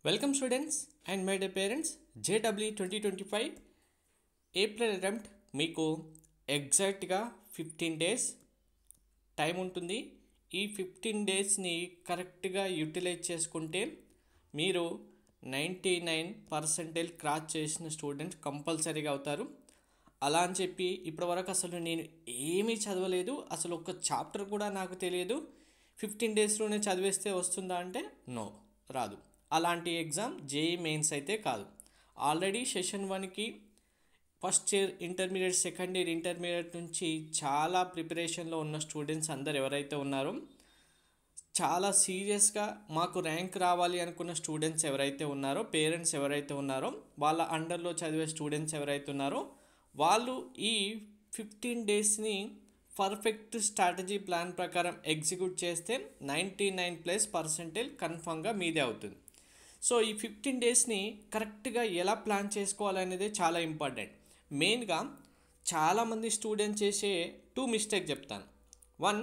Welcome students and my dear parents. JW 2025 April attempt మీకు ఎగ్జాక్ట్గా 15 days time ఉంటుంది. ఈ 15 డేస్ని కరెక్ట్గా యూటిలైజ్ చేసుకుంటే మీరు 99% క్రాస్ చేసిన స్టూడెంట్ కంపల్సరీగా అవుతారు. అలా అని చెప్పి ఇప్పటివరకు అసలు నేను ఏమీ చదవలేదు, అసలు ఒక చాప్టర్ కూడా నాకు తెలియదు, 15 డేస్లోనే చదివేస్తే వస్తుందా అంటే నో, రాదు. అలాంటి ఎగ్జామ్ జేఈ మెయిన్స్ అయితే కాదు. ఆల్రెడీ సెషన్ 1కి first year intermediate, second year intermediate నుంచి చాలా ప్రిపరేషన్లో ఉన్న స్టూడెంట్స్ అందరు ఎవరైతే ఉన్నారో, చాలా సీరియస్గా మాకు ర్యాంక్ రావాలి అనుకున్న స్టూడెంట్స్ ఎవరైతే ఉన్నారో, పేరెంట్స్ ఎవరైతే ఉన్నారో, వాళ్ళ అండర్లో చదివే స్టూడెంట్స్ ఎవరైతే ఉన్నారో వాళ్ళు ఈ 15 డేస్ని పర్ఫెక్ట్ స్ట్రాటజీ ప్లాన్ ప్రకారం ఎగ్జిక్యూట్ చేస్తే 99+% కన్ఫామ్గా మీదే అవుతుంది. సో ఈ 15 డేస్ని కరెక్ట్గా ఎలా ప్లాన్ చేసుకోవాలనేది చాలా ఇంపార్టెంట్. మెయిన్గా చాలామంది స్టూడెంట్స్ చేసే 2 మిస్టేక్ చెప్తాను. 1,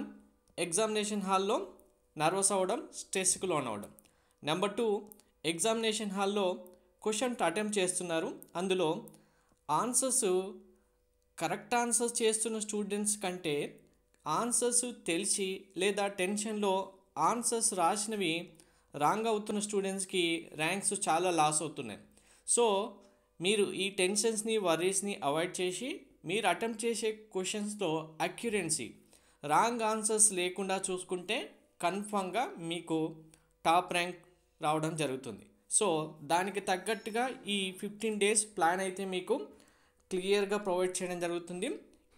ఎగ్జామినేషన్ హాల్లో నర్వస్ అవ్వడం, స్ట్రెస్కి లోన్ అవ్వడం. నెంబర్ 2, ఎగ్జామినేషన్ హాల్లో క్వశ్చన్ అటెంప్ట్ చేస్తున్నారు, అందులో ఆన్సర్స్ కరెక్ట్ ఆన్సర్స్ చేస్తున్న స్టూడెంట్స్ కంటే ఆన్సర్స్ తెలిసి లేదా టెన్షన్లో ఆన్సర్స్ రాసినవి రాంగ్ అవుతున్న స్టూడెంట్స్కి ర్యాంక్స్ చాలా లాస్ అవుతున్నాయి. సో మీరు ఈ టెన్షన్స్ని, వర్రీస్ని అవాయిడ్ చేసి మీరు అటెంప్ట్ చేసే క్వశ్చన్స్లో అక్యురెన్సీ, రాంగ్ ఆన్సర్స్ లేకుండా చూసుకుంటే కన్ఫామ్గా మీకు టాప్ ర్యాంక్ రావడం జరుగుతుంది. సో దానికి తగ్గట్టుగా ఈ 15 డేస్ ప్లాన్ అయితే మీకు క్లియర్గా ప్రొవైడ్ చేయడం జరుగుతుంది.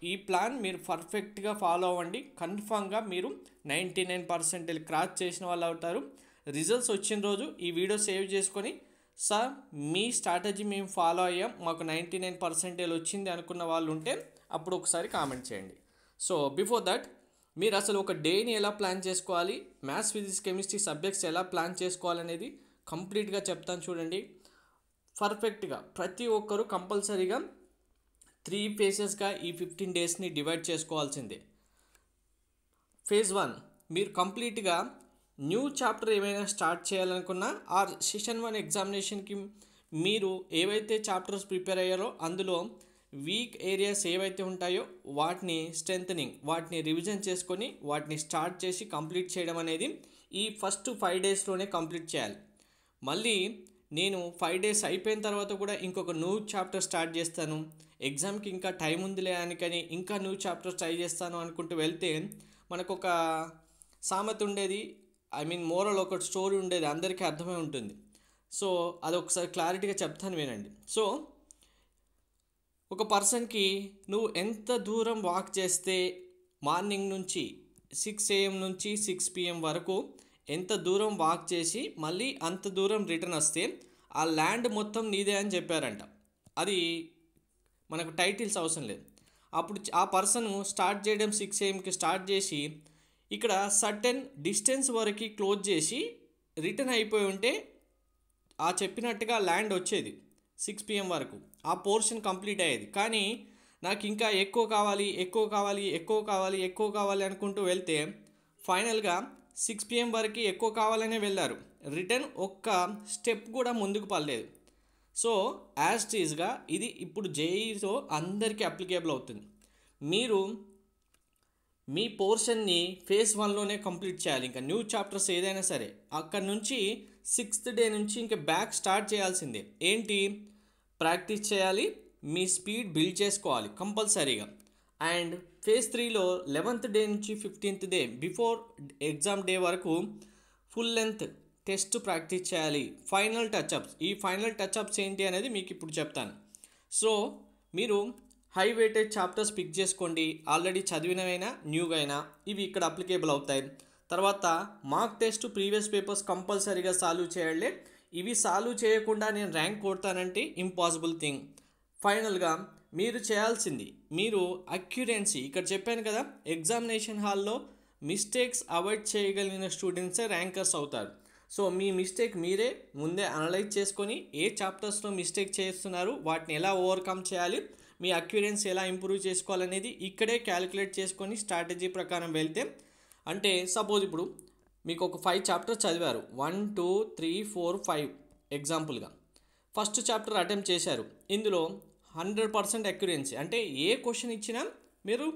ఈ ప్లాన్ మీరు పర్ఫెక్ట్గా ఫాలో అవ్వండి, కన్ఫామ్గా మీరు 99% క్రాస్ చేసిన వాళ్ళు అవుతారు. రిజల్ట్స్ వచ్చిన రోజు ఈ వీడియో సేవ్ చేసుకొని, సార్ మీ స్ట్రాటజీ మేము ఫాలో అయ్యాం, మాకు 99% వచ్చింది అనుకున్న వాళ్ళు ఉంటే అప్పుడు ఒకసారి కామెంట్ చేయండి. సో బిఫోర్ దట్ మీరు అసలు ఒక డేని ఎలా ప్లాన్ చేసుకోవాలి, మ్యాథ్స్, ఫిజిక్స్, కెమిస్ట్రీ సబ్జెక్ట్స్ ఎలా ప్లాన్ చేసుకోవాలనేది కంప్లీట్గా చెప్తాను చూడండి. పర్ఫెక్ట్గా ప్రతి ఒక్కరూ కంపల్సరీగా 3 ఫేజెస్గా ఈ 15 డేస్ని డివైడ్ చేసుకోవాల్సిందే. ఫేజ్ 1, మీరు కంప్లీట్గా న్యూ చాప్టర్ ఏమైనా స్టార్ట్ చేయాలనుకున్నా ఆర్ సెషన్ 1 ఎగ్జామినేషన్కి మీరు ఏవైతే చాప్టర్స్ ప్రిపేర్ అయ్యారో అందులో వీక్ ఏరియాస్ ఏవైతే ఉంటాయో వాటిని స్ట్రెంథనింగ్, వాటిని రివిజన్ చేసుకొని వాటిని స్టార్ట్ చేసి కంప్లీట్ చేయడం అనేది ఈ ఫస్ట్ 5 డేస్లోనే కంప్లీట్ చేయాలి. మళ్ళీ నేను 5 డేస్ అయిపోయిన తర్వాత కూడా ఇంకొక న్యూ చాప్టర్ స్టార్ట్ చేస్తాను, ఎగ్జామ్కి ఇంకా టైం ఉందిలే అని ఇంకా న్యూ చాప్టర్ ట్రై చేస్తాను అనుకుంటూ వెళ్తే మనకు ఒక సామెత ఉండేది, మోరల్ ఒక స్టోరీ ఉండేది, అందరికీ అర్థమై ఉంటుంది. సో అది ఒకసారి క్లారిటీగా చెప్తాను వినండి. సో ఒక పర్సన్కి నువ్వు ఎంత దూరం వాక్ చేస్తే, మార్నింగ్ నుంచి 6 AM నుంచి 6 PM వరకు ఎంత దూరం వాక్ చేసి మళ్ళీ అంత దూరం రిటర్న్ వస్తే ఆ ల్యాండ్ మొత్తం నీదే అని చెప్పారంట. అది మనకు టైటిల్స్ అవసరం లేదు. అప్పుడు ఆ పర్సన్ స్టార్ట్ చేయడం 6 AMకి స్టార్ట్ చేసి ఇక్కడ సర్టెన్ డిస్టెన్స్ వరకు క్లోజ్ చేసి రిటర్న్ అయిపోయి ఉంటే ఆ చెప్పినట్టుగా ల్యాండ్ వచ్చేది 6 PM వరకు, ఆ పోర్షన్ కంప్లీట్ అయ్యేది. కానీ నాకు ఇంకా ఎక్కువ కావాలి, ఎక్కువ కావాలి, ఎక్కువ కావాలి, ఎక్కువ కావాలి అనుకుంటూ వెళ్తే ఫైనల్గా 6 PM వరకు ఎక్కువ కావాలనే వెళ్ళారు, రిటర్న్ ఒక్క స్టెప్ కూడా ముందుకు పడలేదు. సో యాజ్ టీజ్గా ఇది ఇప్పుడు జేఈతో అందరికీ అప్లికేబుల్ అవుతుంది. మీరు మీ పోర్షన్ని ఫేజ్ 1లోనే కంప్లీట్ చేయాలి. ఇంకా న్యూ చాప్టర్స్ ఏదైనా సరే అక్కడ నుంచి 6th డే నుంచి ఇంకా బ్యాక్ స్టార్ట్ చేయాల్సిందే. ఏంటి, ప్రాక్టీస్ చేయాలి, మీ స్పీడ్ బిల్డ్ చేసుకోవాలి కంపల్సరీగా. అండ్ ఫేజ్ 3లో 11th డే నుంచి 15th day before exam day వరకు ఫుల్ లెంత్ టెస్ట్ ప్రాక్టీస్ చేయాలి. ఫైనల్ టచ్అప్స్, ఈ ఫైనల్ టచ్అప్స్ ఏంటి అనేది మీకు ఇప్పుడు చెప్తాను. సో మీరు హై వెయిటేజ్ చాప్టర్స్ పిక్ చేసుకోండి, ఆల్రెడీ చదివినవైనా న్యూగా అయినా ఇవి ఇక్కడ అప్లికేబుల్ అవుతాయి. తర్వాత మార్క్ టెస్ట్, ప్రీవియస్ పేపర్స్ కంపల్సరీగా సాల్వ్ చేయాలి. ఇవి సాల్వ్ చేయకుండా నేను ర్యాంక్ కొడతానంటే ఇంపాసిబుల్ థింగ్. ఫైనల్గా మీరు చేయాల్సింది, మీరు అక్యురెన్సీ, ఇక్కడ చెప్పాను కదా, ఎగ్జామినేషన్ హాల్లో మిస్టేక్స్ అవాయిడ్ చేయగలిగిన స్టూడెంట్సే ర్యాంకర్స్ అవుతారు. సో మీ మిస్టేక్ మీరే ముందే అనలైజ్ చేసుకొని ఏ చాప్టర్స్లో మిస్టేక్ చేస్తున్నారు, వాటిని ఎలా ఓవర్కమ్ చేయాలి, మీ అక్యురెన్సీ ఎలా ఇంప్రూవ్ చేసుకోవాలనేది ఇక్కడే క్యాలిక్యులేట్ చేసుకొని స్ట్రాటజీ ప్రకారం వెళ్తే, అంటే సపోజ్ ఇప్పుడు మీకు ఒక 5 చాప్టర్స్ చదివారు, 1 2 3 4 5 ఎగ్జాంపుల్గా ఫస్ట్ చాప్టర్ అటెంప్ట్ చేశారు, ఇందులో 100% అక్యురెన్సీ అంటే ఏ క్వశ్చన్ ఇచ్చినా మీరు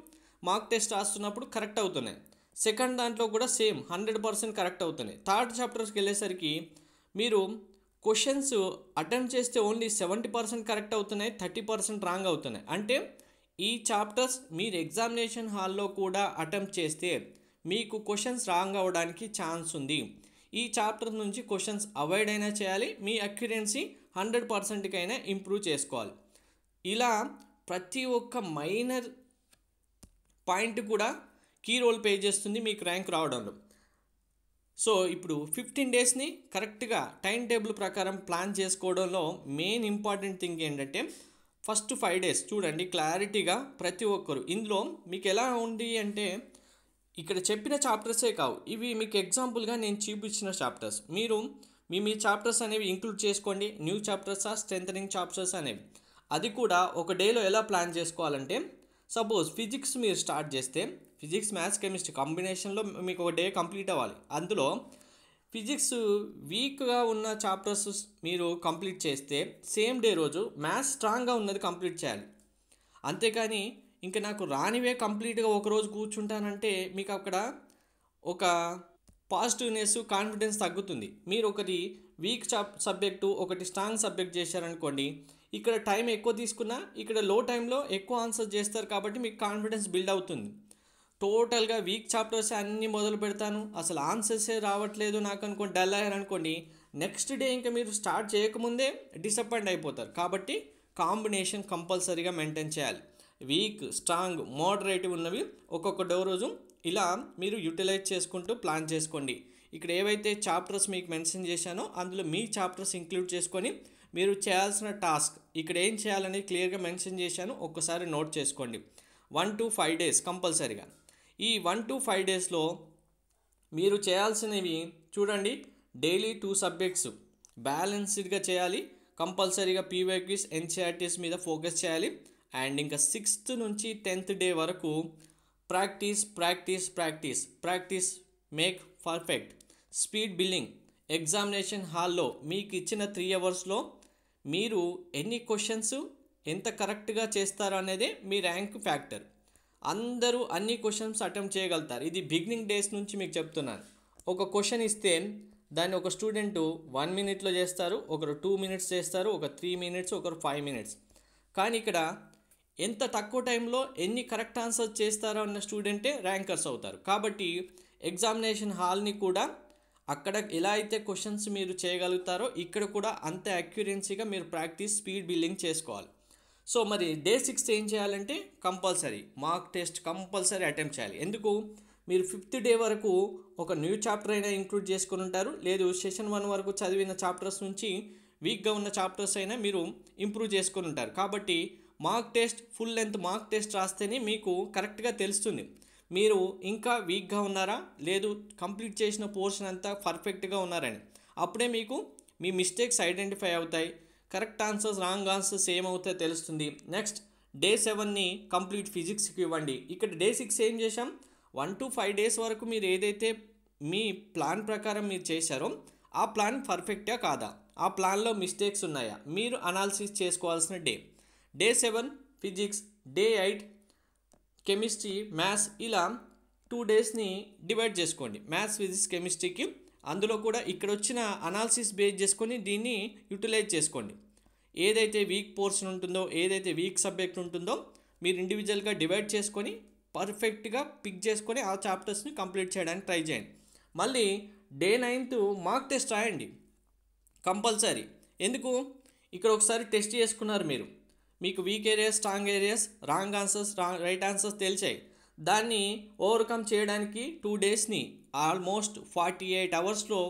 మార్క్ టెస్ట్ రాస్తున్నప్పుడు కరెక్ట్ అవుతున్నాయి. సెకండ్ దాంట్లో కూడా సేమ్ 100% కరెక్ట్ అవుతున్నాయి. థర్డ్ చాప్టర్స్కి వెళ్ళేసరికి మీరు క్వశ్చన్స్ అటెంప్ట్ చేస్తే ఓన్లీ 70% కరెక్ట్ అవుతున్నాయి, 30% రాంగ్ అవుతున్నాయి. అంటే ఈ చాప్టర్స్ మీరు ఎగ్జామినేషన్ హాల్లో కూడా అటెంప్ట్ చేస్తే మీకు క్వశ్చన్స్ రాంగ్ అవ్వడానికి ఛాన్స్ ఉంది. ఈ చాప్టర్ నుంచి క్వశ్చన్స్ అవాయిడ్ అయినా చేయాలి, మీ అక్యురెన్సీ 100%కైనా ఇంప్రూవ్ చేసుకోవాలి. ఇలా ప్రతి ఒక్క మైనర్ పాయింట్ కూడా కీ రోల్ ప్లే చేస్తుంది మీకు ర్యాంక్ రావడంలో. సో ఇప్పుడు 15 డేస్ని కరెక్ట్గా టైం టేబుల్ ప్రకారం ప్లాన్ చేసుకోవడంలో మెయిన్ ఇంపార్టెంట్ థింగ్ ఏంటంటే ఫస్ట్ 5 డేస్ చూడండి క్లారిటీగా ప్రతి ఒక్కరు. ఇందులో మీకు ఎలా ఉంది అంటే ఇక్కడ చెప్పిన చాప్టర్సే కావు, ఇవి మీకు ఎగ్జాంపుల్గా నేను చూపించిన చాప్టర్స్. మీరు మీ చాప్టర్స్ అనేవి ఇంక్లూడ్ చేసుకోండి. న్యూ చాప్టర్సా స్ట్రెంథనింగ్ చాప్టర్స్ అనేవి. అది కూడా ఒక డేలో ఎలా ప్లాన్ చేసుకోవాలంటే సపోజ్ ఫిజిక్స్ మీరు స్టార్ట్ చేస్తే ఫిజిక్స్ మ్యాథ్స్ కెమిస్ట్రీ కాంబినేషన్లో మీకు ఒక డే కంప్లీట్ అవ్వాలి. అందులో ఫిజిక్స్ వీక్గా ఉన్న చాప్టర్స్ మీరు కంప్లీట్ చేస్తే సేమ్ డే రోజు మ్యాథ్స్ స్ట్రాంగ్గా ఉన్నది కంప్లీట్ చేయాలి. అంతేకాని ఇంకా నాకు రానివే కంప్లీట్గా ఒకరోజు కూర్చుంటానంటే మీకు అక్కడ ఒక పాజిటివ్నెస్ కాన్ఫిడెన్స్ తగ్గుతుంది. మీరు ఒకటి వీక్ సబ్జెక్టు ఒకటి స్ట్రాంగ్ సబ్జెక్ట్ చేశారనుకోండి, ఇక్కడ టైం ఎక్కువ తీసుకున్నా ఇక్కడ లో టైంలో ఎక్కువ ఆన్సర్ చేస్తారు కాబట్టి మీకు కాన్ఫిడెన్స్ బిల్డ్ అవుతుంది. టోటల్గా వీక్ చాప్టర్స్ అన్నీ మొదలు పెడతాను అసలు ఆన్సర్సే రావట్లేదు నాకు అనుకోండి, డల్ అయ్యారనుకోండి, నెక్స్ట్ డే ఇంకా మీరు స్టార్ట్ చేయకముందే డిసప్పాయింట్ అయిపోతారు. కాబట్టి కాంబినేషన్ కంపల్సరీగా మెయింటైన్ చేయాలి. వీక్ స్ట్రాంగ్ మోడరేటివ్ ఉన్నవి ఒక్కొక్క రోజు ఇలా మీరు యూటిలైజ్ చేసుకుంటూ ప్లాన్ చేసుకోండి. ఇక్కడ ఏవైతే చాప్టర్స్ మీకు మెన్షన్ చేశానో అందులో మీ చాప్టర్స్ ఇంక్లూడ్ చేసుకొని మీరు చేయాల్సిన టాస్క్ ఇక్కడ ఏం చేయాలని క్లియర్గా మెన్షన్ చేశాను, ఒక్కసారి నోట్ చేసుకోండి. 1 to 5 డేస్ కంపల్సరీగా. ఈ 1 to 5 డేస్లో మీరు చేయాల్సినవి చూడండి, డైలీ 2 సబ్జెక్ట్స్ బ్యాలెన్స్డ్గా చేయాలి. కంపల్సరీగా పీవైక్యూస్ ఎన్సీఆర్టీస్ మీద ఫోకస్ చేయాలి. అండ్ ఇంకా 6th నుంచి 10th డే వరకు practice make perfect. Speed building. Examination హాల్లో మీకు ఇచ్చిన 3 అవర్స్లో మీరు ఎన్ని క్వశ్చన్స్ ఎంత కరెక్ట్గా చేస్తారో అనేదే మీ ర్యాంక్ ఫ్యాక్టర్. అందరూ అన్ని క్వశ్చన్స్ అటెంప్ట్ చేయగలుగుతారు. ఇది బిగినింగ్ డేస్ నుంచి మీకు చెప్తున్నాను. ఒక క్వశ్చన్ ఇస్తే దాన్ని ఒక స్టూడెంట్ 1 minute చేస్తారు, ఒకరు 2 minutes చేస్తారు, ఒక 3 minutes, ఒకరు 5 minutes. కానీ ఇక్కడ ఎంత తక్కువ టైంలో ఎన్ని కరెక్ట్ ఆన్సర్స్ చేస్తారో అన్న స్టూడెంటే ర్యాంకర్స్ అవుతారు. కాబట్టి ఎగ్జామినేషన్ హాల్ని కూడా అక్కడ ఎలా అయితే క్వశ్చన్స్ మీరు చేయగలుగుతారో ఇక్కడ కూడా అంతే అక్యురెన్సీగా మీరు ప్రాక్టీస్ స్పీడ్ బిల్డింగ్ చేసుకోవాలి. సో మరి డే 6 ఏం చేయాలంటే compulsory mark test compulsory attempt చేయాలి. ఎందుకు? మీరు 5th డే వరకు ఒక న్యూ చాప్టర్ అయినా ఇంక్లూడ్ చేసుకుని ఉంటారు, లేదు సెషన్ 1 వరకు చదివిన చాప్టర్స్ నుంచి వీక్గా ఉన్న చాప్టర్స్ అయినా మీరు ఇంప్రూవ్ చేసుకుని ఉంటారు. కాబట్టి mark test full length mark test రాస్తేనే మీకు కరెక్ట్గా తెలుస్తుంది మీరు ఇంకా వీక్గా ఉన్నారా లేదు కంప్లీట్ చేసిన పోర్షన్ అంతా పర్ఫెక్ట్గా ఉన్నారని. అప్పుడే మీకు మీ మిస్టేక్స్ ఐడెంటిఫై అవుతాయి, కరెక్ట్ ఆన్సర్స్ రాంగ్ ఆన్సర్స్ ఏమవుతాయో తెలుస్తుంది. నెక్స్ట్ డే 7ని కంప్లీట్ ఫిజిక్స్కి ఇవ్వండి. ఇక్కడ డే 6 ఏం చేశాం, 1 to 5 డేస్ వరకు మీరు ఏదైతే మీ ప్లాన్ ప్రకారం మీరు చేశారో ఆ ప్లాన్ పర్ఫెక్టా కాదా, ఆ ప్లాన్లో మిస్టేక్స్ ఉన్నాయా మీరు అనాలిసిస్ చేసుకోవాల్సిన day. Day 7 physics, day 8 chemistry maths, ఇలా 2 డేస్ని డివైడ్ చేసుకోండి మ్యాథ్స్ ఫిజిక్స్ కెమిస్ట్రీకి. అందులో కూడా ఇక్కడ వచ్చిన అనాలిసిస్ బేస్ చేసుకొని దీన్ని యూటిలైజ్ చేసుకోండి. ఏదైతే వీక్ పోర్షన్ ఉంటుందో ఏదైతే వీక్ సబ్జెక్ట్ ఉంటుందో మీరు ఇండివిజువల్గా డివైడ్ చేసుకొని పర్ఫెక్ట్గా పిక్ చేసుకొని ఆ చాప్టర్స్ని కంప్లీట్ చేయడానికి ట్రై చేయండి. మళ్ళీ డే 9th మార్క్ టెస్ట్ రాయండి కంపల్సరీ. ఎందుకు? ఇక్కడ ఒకసారి టెస్ట్ చేసుకున్నారు మీరు, మీకు weak areas strong areas wrong answers right answers తెలిసాయి. దాన్ని ఓవర్కమ్ చేయడానికి 2 డేస్ని ఆల్మోస్ట్ 48 అవర్స్లో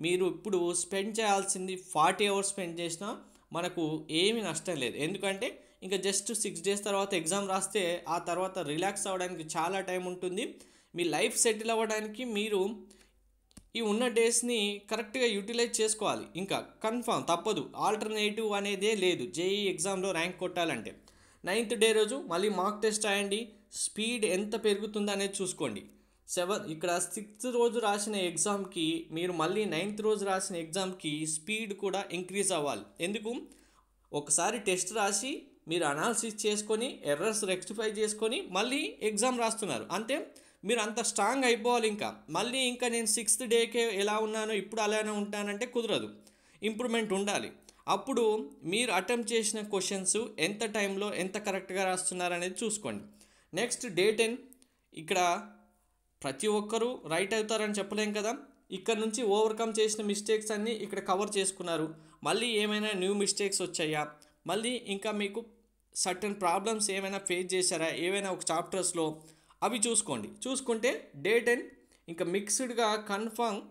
మీరు ఇప్పుడు స్పెండ్ చేయాల్సింది 40 అవర్స్ స్పెండ్ చేసినా మనకు ఏమీ నష్టం లేదు. ఎందుకంటే ఇంకా జస్ట్ 6 డేస్ తర్వాత ఎగ్జామ్ రాస్తే ఆ తర్వాత రిలాక్స్ అవ్వడానికి చాలా టైం ఉంటుంది. మీ లైఫ్ సెటిల్ అవ్వడానికి మీరు ఈ ఉన్న డేస్ని కరెక్ట్గా యూటిలైజ్ చేసుకోవాలి. ఇంకా కన్ఫామ్ తప్పదు, ఆల్టర్నేటివ్ అనేదే లేదు జేఈ ఎగ్జామ్లో ర్యాంక్ కొట్టాలంటే. 9th డే రోజు మళ్ళీ మార్క్ టెస్ట్ రాయండి, స్పీడ్ ఎంత పెరుగుతుందో అనేది చూసుకోండి. ఇక్కడ 6th రోజు రాసిన ఎగ్జామ్కి మీరు మళ్ళీ 9th రోజు రాసిన ఎగ్జామ్కి స్పీడ్ కూడా ఇంక్రీజ్ అవ్వాలి. ఎందుకు? ఒకసారి టెస్ట్ రాసి మీరు అనాలిసిస్ చేసుకొని ఎర్రర్స్ రెక్టిఫై చేసుకొని మళ్ళీ ఎగ్జామ్ రాస్తున్నారు అంటే మీరు అంత స్ట్రాంగ్ అయిపోవాలి. ఇంకా నేను 6th డేకే ఎలా ఉన్నానో ఇప్పుడు అలానే ఉంటానంటే కుదరదు. ఇంప్రూవ్మెంట్ ఉండాలి. అప్పుడు మీరు అటెంప్ట్ చేసిన క్వశ్చన్స్ ఎంత టైంలో ఎంత కరెక్ట్గా రాస్తున్నారు అనేది చూసుకోండి. నెక్స్ట్ డే 10 ఇక్కడ ప్రతి ఒక్కరూ రైట్ అవుతారని చెప్పలేం కదా. ఇక్కడ నుంచి ఓవర్కమ్ చేసిన మిస్టేక్స్ అన్నీ ఇక్కడ కవర్ చేసుకున్నారు. మళ్ళీ ఏమైనా న్యూ మిస్టేక్స్ వచ్చాయా, మళ్ళీ ఇంకా మీకు సర్టన్ ప్రాబ్లమ్స్ ఏమైనా ఫేస్ చేశారా ఏవైనా ఒక చాప్టర్స్లో, అవి చూసుకుంటే డే 10 ఇంకా మిక్స్డ్గా కన్ఫర్మ్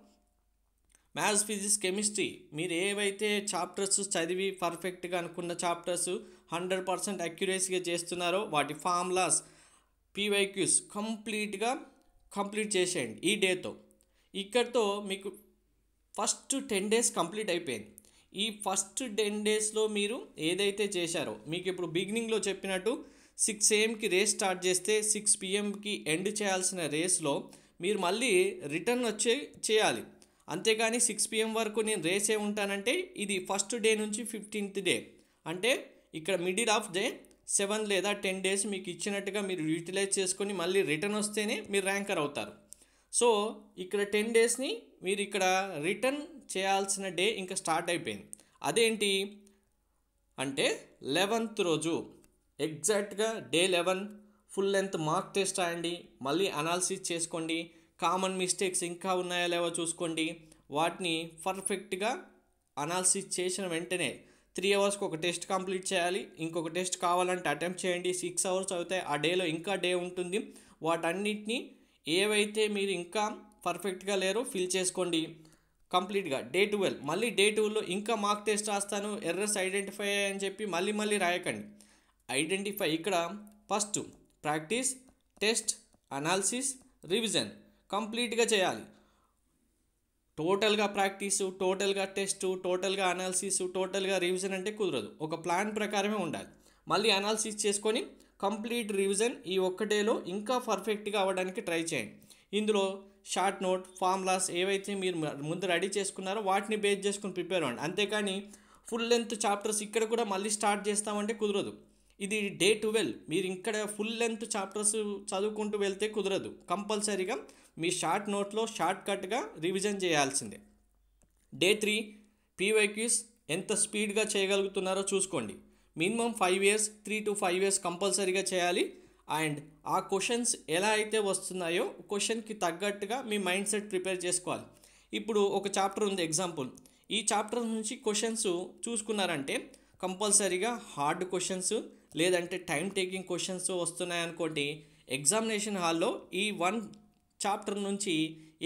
మ్యాథ్స్, ఫిజిక్స్, కెమిస్ట్రీ మీరు ఏవైతే చాప్టర్స్ చదివి పర్ఫెక్ట్గా అనుకున్న చాప్టర్స్ 100% అక్యురేసీగా చేస్తున్నారో వాటి ఫార్ములాస్, పీవైక్యూస్ కంప్లీట్ చేసేయండి ఈ డేతో. ఇక్కడితో మీకు ఫస్ట్ 10 days కంప్లీట్ అయిపోయింది. ఈ ఫస్ట్ 10 daysలో మీరు ఏదైతే చేశారో మీకు ఇప్పుడు బిగినింగ్లో చెప్పినట్టు 6 AM రేస్ స్టార్ట్ చేస్తే 6 PM ఎండ్ చేయాల్సిన రేస్లో మీరు మళ్ళీ రిటర్న్ చేయాలి. అంతేగాని 6 PM వరకు నేను రేసే ఉంటానంటే ఇది ఫస్ట్ డే నుంచి 15th డే అంటే ఇక్కడ మిడిల్ ఆఫ్ డే 7 లేదా 10 days మీకు ఇచ్చినట్టుగా మీరు యూటిలైజ్ చేసుకొని మళ్ళీ రిటర్న్ వస్తేనే మీరు ర్యాంకర్ అవుతారు. సో ఇక్కడ 10 daysని మీరు ఇక్కడ రిటర్న్ చేయాల్సిన డే ఇంకా స్టార్ట్ అయిపోయింది. అదేంటి అంటే 11th రోజు ఎగ్జాక్ట్గా day 11 full length mark test రాయండి. మళ్ళీ అనాలిసిస్ చేసుకోండి. కామన్ మిస్టేక్స్ ఇంకా ఉన్నాయా లేవో చూసుకోండి. వాటిని పర్ఫెక్ట్గా అనాలిసిస్ చేసిన వెంటనే 3 hours ఒక టెస్ట్ కంప్లీట్ చేయాలి. ఇంకొక టెస్ట్ కావాలంటే అటెంప్ట్ చేయండి. 6 hours అవుతాయి. ఆ డేలో ఇంకా డే ఉంటుంది. వాటన్నిటిని ఏవైతే మీరు ఇంకా పర్ఫెక్ట్గా లేరో ఫిల్ చేసుకోండి కంప్లీట్గా. డే 12 మళ్ళీ డే 12లో ఇంకా మార్క్ టెస్ట్ రాస్తాను ఎర్రర్స్ ఐడెంటిఫై అని చెప్పి మళ్ళీ రాయకండి. ఐడెంటిఫై ఇక్కడ first practice, test, analysis, revision కంప్లీట్గా చేయాలి. టోటల్గా ప్రాక్టీసు, టోటల్గా టెస్టు, టోటల్గా అనాలిసిస్, టోటల్గా రివిజన్ అంటే కుదరదు. ఒక ప్లాన్ ప్రకారమే ఉండాలి. మళ్ళీ అనాలిసిస్ చేసుకొని కంప్లీట్ రివిజన్ ఈ ఒక్క డేలో ఇంకా పర్ఫెక్ట్గా అవ్వడానికి ట్రై చేయండి. ఇందులో షార్ట్ నోట్, ఫార్ములాస్ ఏవైతే మీరు ముందు రెడీ చేసుకున్నారో వాటిని బేస్ చేసుకుని ప్రిపేర్ అవ్వండి. అంతేకాని ఫుల్ లెంత్ చాప్టర్స్ ఇక్కడ కూడా మళ్ళీ స్టార్ట్ చేస్తామంటే కుదరదు. ఇది డే 12 మీరు ఇక్కడ ఫుల్ లెంత్ చాప్టర్స్ చదువుకుంటూ వెళ్తే కుదరదు. కంపల్సరీగా మీ షార్ట్ నోట్లో షార్ట్ కట్గా రివిజన్ చేయాల్సిందే. డే 3 పీవైక్యూస్ ఎంత స్పీడ్గా చేయగలుగుతున్నారో చూసుకోండి. మినిమం 5 years 3 to 5 years కంపల్సరీగా చేయాలి. అండ్ ఆ క్వశ్చన్స్ ఎలా అయితే వస్తున్నాయో క్వశ్చన్కి తగ్గట్టుగా మీ మైండ్ సెట్ ప్రిపేర్ చేసుకోవాలి. ఇప్పుడు ఒక చాప్టర్ ఉంది ఎగ్జాంపుల్. ఈ చాప్టర్ నుంచి క్వశ్చన్స్ చూసుకున్నారంటే కంపల్సరీగా హార్డ్ క్వశ్చన్స్ లేదంటే టైం టేకింగ్ క్వశ్చన్స్ వస్తున్నాయనుకోండి. ఎగ్జామినేషన్ హాల్లో ఈ 1 చాప్టర్ నుంచి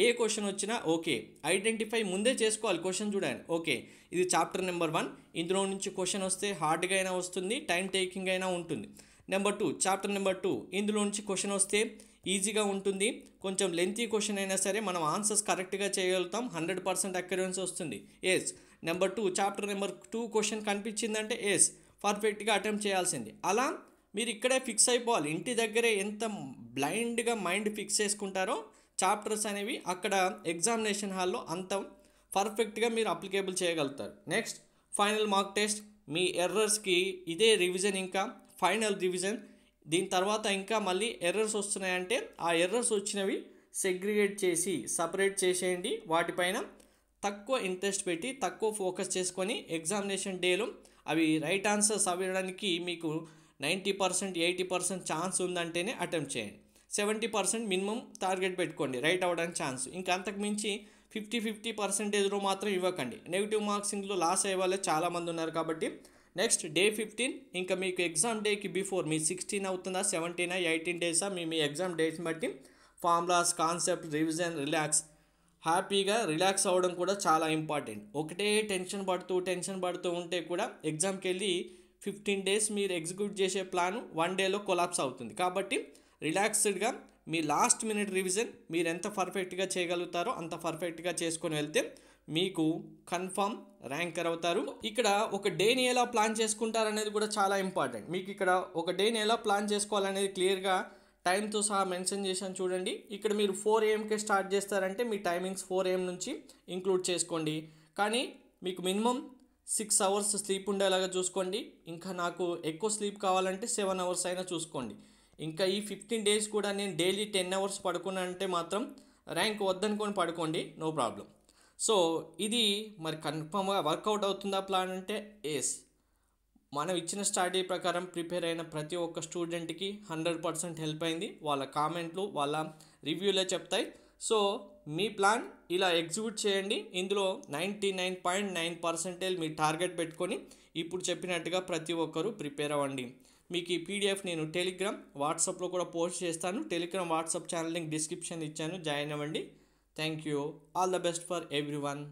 ఏ క్వశ్చన్ వచ్చినా ఓకే ఐడెంటిఫై ముందే చేసుకోవాలి. క్వశ్చన్ చూడండి, ఓకే ఇది చాప్టర్ నెంబర్ 1, ఇందులో నుంచి క్వశ్చన్ వస్తే హార్డ్గా అయినా వస్తుంది, టైం టేకింగ్ అయినా ఉంటుంది. నెంబర్ 2 చాప్టర్ నెంబర్ 2 ఇందులో నుంచి క్వశ్చన్ వస్తే ఈజీగా ఉంటుంది, కొంచెం లెంతీ క్వశ్చన్ అయినా సరే మనం ఆన్సర్స్ కరెక్ట్గా చేయగలుగుతాం, 100% అక్యురెన్సీ వస్తుంది. Yes number 2 chapter number 2 question కనిపించిందంటే ఎస్ పర్ఫెక్ట్గా అటెంప్ట్ చేయాల్సింది. అలా మీరు ఇక్కడే ఫిక్స్ అయిపోవాలి. ఇంటి దగ్గరే ఎంత బ్లైండ్గా మైండ్ ఫిక్స్ చేసుకుంటారో చాప్టర్స్ అనేవి అక్కడ ఎగ్జామినేషన్ హాల్లో అంత పర్ఫెక్ట్గా మీరు అప్లికేబుల్ చేయగలుగుతారు. Next final mark test. మీ ఎర్రర్స్కి ఇదే రివిజన్, ఇంకా ఫైనల్ రివిజన్. దీని తర్వాత ఇంకా మళ్ళీ ఎర్రర్స్ వస్తున్నాయంటే ఆ ఎర్రర్స్ వచ్చినవి సెగ్రిగేట్ చేసి సపరేట్ చేసేయండి. వాటిపైన తక్కువ ఇంట్రెస్ట్ పెట్టి తక్కువ ఫోకస్ చేసుకొని ఎగ్జామినేషన్ డేలో అవి రైట్ ఆన్సర్స్ అవ్వడానికి మీకు 90% 80% ఛాన్స్ ఉందంటేనే అటెంప్ట్ చేయండి. 70% మినిమం టార్గెట్ పెట్టుకోండి రైట్ అవ్వడానికి ఛాన్స్. ఇంకా అంతకు మించి 50% మాత్రం ఇవ్వకండి. నెగిటివ్ మార్క్సింగ్లో లాస్ అయ్యే వాళ్ళే చాలామంది ఉన్నారు. కాబట్టి నెక్స్ట్ డే 15 ఇంకా మీకు ఎగ్జామ్ డేకి బిఫోర్ మీ 16 అవుతుందా 17 18 డేసా మీ ఎగ్జామ్ డేట్ని బట్టి ఫార్ములాస్, కాన్సెప్ట్, రివిజన్, హ్యాపీగా రిలాక్స్ అవ్వడం కూడా చాలా ఇంపార్టెంట్. ఒకటే టెన్షన్ పడుతూ ఉంటే కూడా ఎగ్జామ్కి వెళ్ళి 15 days మీరు ఎగ్జిక్యూట్ చేసే ప్లాన్ 1 dayలో కొలాప్స్ అవుతుంది. కాబట్టి రిలాక్స్డ్గా మీ లాస్ట్ మినిట్ రివిజన్ మీరు ఎంత పర్ఫెక్ట్గా చేయగలుగుతారో అంత పర్ఫెక్ట్గా చేసుకొని వెళ్తే మీకు కన్ఫామ్ ర్యాంకర్ అవుతారు. ఇక్కడ ఒక డేని ఎలా ప్లాన్ చేసుకుంటారనేది కూడా చాలా ఇంపార్టెంట్. మీకు ఇక్కడ ఒక డేని ఎలా ప్లాన్ చేసుకోవాలనేది క్లియర్గా టైంతో సహా మెన్షన్ చేశాను చూడండి. ఇక్కడ మీరు 4 AM స్టార్ట్ చేస్తారంటే మీ టైమింగ్స్ 4 AM నుంచి ఇంక్లూడ్ చేసుకోండి. కానీ మీకు మినిమం 6 అవర్స్ స్లీప్ ఉండేలాగా చూసుకోండి. ఇంకా నాకు ఎక్కువ స్లీప్ కావాలంటే 7 అవర్స్ అయినా చూసుకోండి. ఇంకా ఈ 15 డేస్ కూడా నేను డైలీ 10 అవర్స్ పడుకున్నా అంటే మాత్రం ర్యాంక్ వద్దనుకొని పడుకోండి, నో ప్రాబ్లం. సో ఇది మరి కన్ఫామ్గా వర్కౌట్ అవుతుందా ప్లాన్ అంటే ఎస్. మనం ఇచ్చిన స్ట్రాటజీ ప్రకారం ప్రిపేర్ అయిన ప్రతి ఒక్క స్టూడెంట్కి 100% హెల్ప్ అయింది. వాళ్ళ కామెంట్లు వాళ్ళ రివ్యూలే చెప్తాయి. సో మీ ప్లాన్ ఇలా ఎగ్జిక్యూట్ చేయండి. ఇందులో 99.9% మీ టార్గెట్ పెట్టుకొని ఇప్పుడు చెప్పినట్టుగా ప్రతి ఒక్కరూ ప్రిపేర్ అవ్వండి. మీకు ఈ పీడిఎఫ్ నేను టెలిగ్రామ్ వాట్సాప్లో కూడా పోస్ట్ చేస్తాను. Telegram WhatsApp channel link description ఇచ్చాను, జాయిన్ అవ్వండి. Thank you. All the best for every one.